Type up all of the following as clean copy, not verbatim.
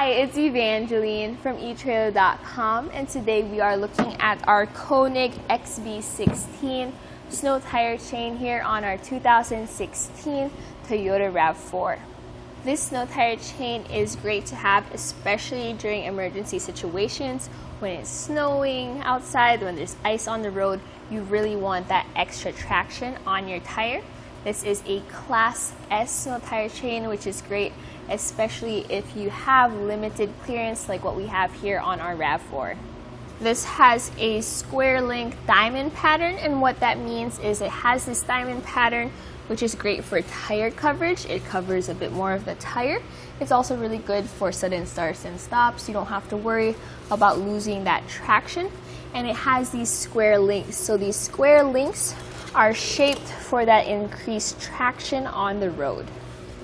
Hi, it's Evangeline from etrailer.com, and today we are looking at our Konig XB-16 snow tire chain here on our 2016 Toyota RAV4. This snow tire chain is great to have, especially during emergency situations when it's snowing outside, when there's ice on the road. You really want that extra traction on your tire. This is a Class S snow tire chain, which is great, especially if you have limited clearance like what we have here on our RAV4. This has a square link diamond pattern, and what that means is it has this diamond pattern, which is great for tire coverage. It covers a bit more of the tire. It's also really good for sudden starts and stops. You don't have to worry about losing that traction. And it has these square links. So these square links are shaped for that increased traction on the road.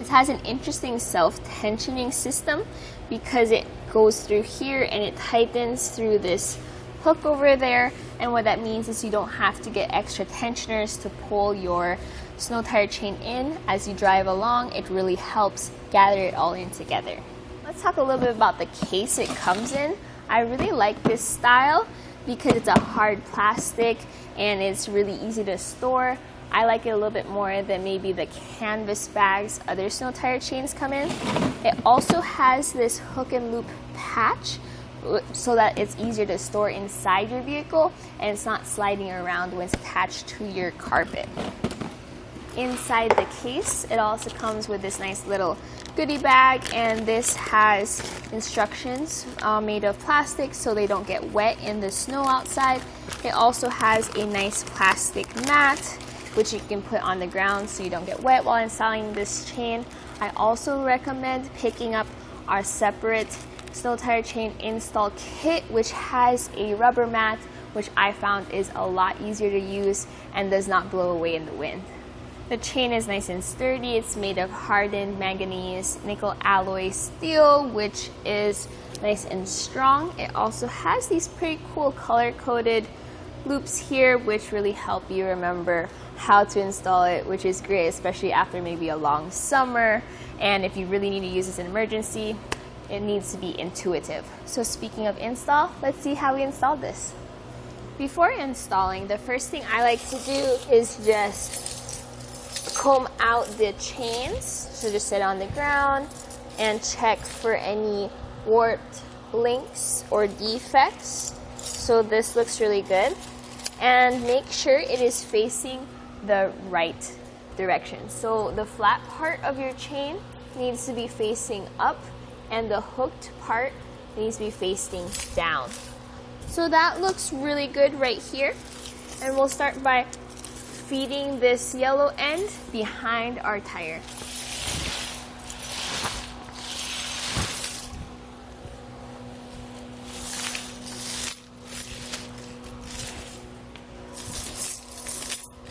It has an interesting self-tensioning system because it goes through here and it tightens through this hook over there, and what that means is you don't have to get extra tensioners to pull your snow tire chain in as you drive along. It really helps gather it all in together. Let's talk a little bit about the case it comes in. I really like this style because it's a hard plastic and it's really easy to store. I like it a little bit more than maybe the canvas bags other snow tire chains come in. It also has this hook and loop patch so that it's easier to store inside your vehicle and it's not sliding around when it's attached to your carpet. Inside the case, it also comes with this nice little goodie bag, and this has instructions made of plastic so they don't get wet in the snow outside. It also has a nice plastic mat which you can put on the ground so you don't get wet while installing this chain. I also recommend picking up our separate snow tire chain install kit, which has a rubber mat, which I found is a lot easier to use and does not blow away in the wind. The chain is nice and sturdy. It's made of hardened manganese nickel alloy steel, which is nice and strong. It also has these pretty cool color-coded loops here, which really help you remember how to install it, which is great, especially after maybe a long summer. And if you really need to use this in emergency, it needs to be intuitive. So speaking of install, let's see how we installed this. Before installing, the first thing I like to do is just comb out the chains. So just sit on the ground and check for any warped links or defects. So this looks really good. And make sure it is facing the right direction. So the flat part of your chain needs to be facing up and the hooked part needs to be facing down. So that looks really good right here. And we'll start by feeding this yellow end behind our tire.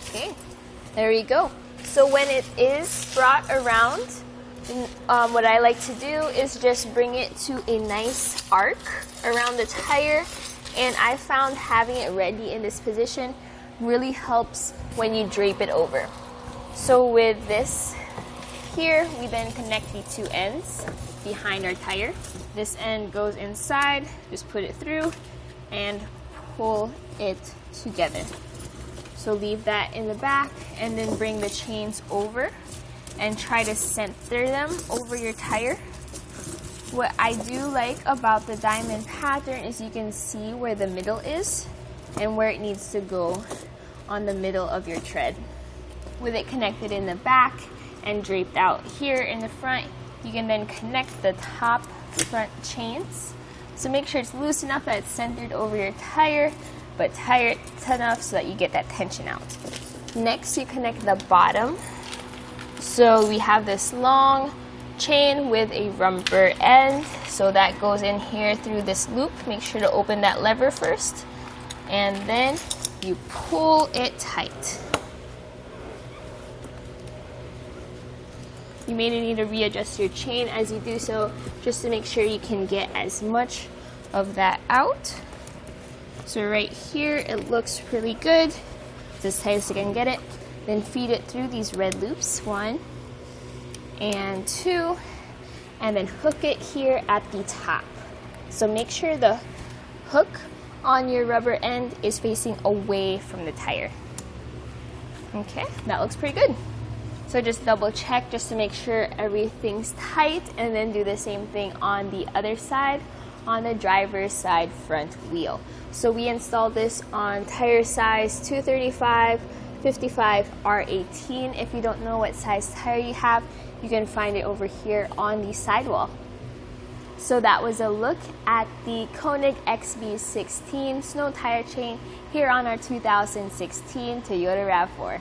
Okay, there we go. So when it is brought around, what I like to do is just bring it to a nice arc around the tire, and I found having it ready in this position really helps when you drape it over. So with this here, we then connect the two ends behind our tire. This end goes inside, just put it through and pull it together. So leave that in the back and then bring the chains over and try to center them over your tire. What I do like about the diamond pattern is you can see where the middle is and where it needs to go on the middle of your tread. With it connected in the back and draped out here in the front, you can then connect the top front chains. So make sure it's loose enough that it's centered over your tire, but tight enough so that you get that tension out. Next, you connect the bottom. So we have this long chain with a rubber end, so that goes in here through this loop. Make sure to open that lever first, and then you pull it tight. You may need to readjust your chain as you do so, just to make sure you can get as much of that out. So right here, it looks pretty good. It's as tight as you can get it. Then feed it through these red loops, 1 and 2, and then hook it here at the top. So make sure the hook on your rubber end is facing away from the tire. Okay, that looks pretty good. So just double check just to make sure everything's tight, and then do the same thing on the other side, on the driver's side front wheel. So we installed this on tire size 235, 55, R18. If you don't know what size tire you have, you can find it over here on the sidewall. So that was a look at the Konig XB-16 snow tire chain here on our 2016 Toyota RAV4.